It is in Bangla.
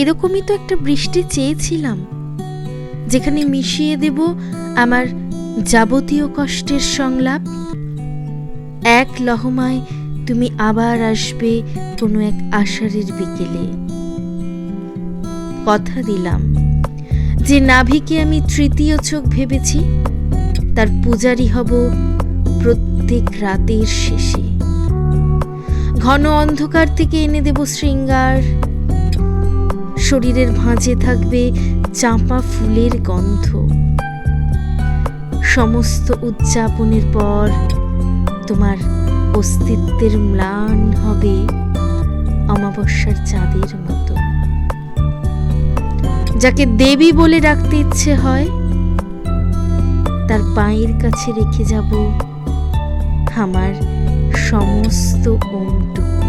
এরকমই তো একটা বৃষ্টি চেয়েছিলাম, যেখানে মিশিয়ে দেব আমার যাবতীয় কষ্টের সংলাপ। এক লহমায় তুমি আবার আসবে কোনো এক আষাঢ়ের বিকেলে। কথা দিলাম, যে নাভিকে আমি তৃতীয় চোখ ভেবেছি, তার পূজারি হব প্রত্যেক রাতের শেষে। ঘন অন্ধকার থেকে এনে দেব শৃঙ্গার, শরীরের ভাঁজে থাকবে চাঁপা ফুলের গন্ধ। সমস্ত উদযাপনের পর তোমার অস্তিত্বের ম্লান হবে অমাবস্যার চাঁদের মতো। যাকে দেবী বলে ডাকতে ইচ্ছে হয়, তার পায়ের কাছে রেখে যাব আমার সমস্ত ওমটুকু।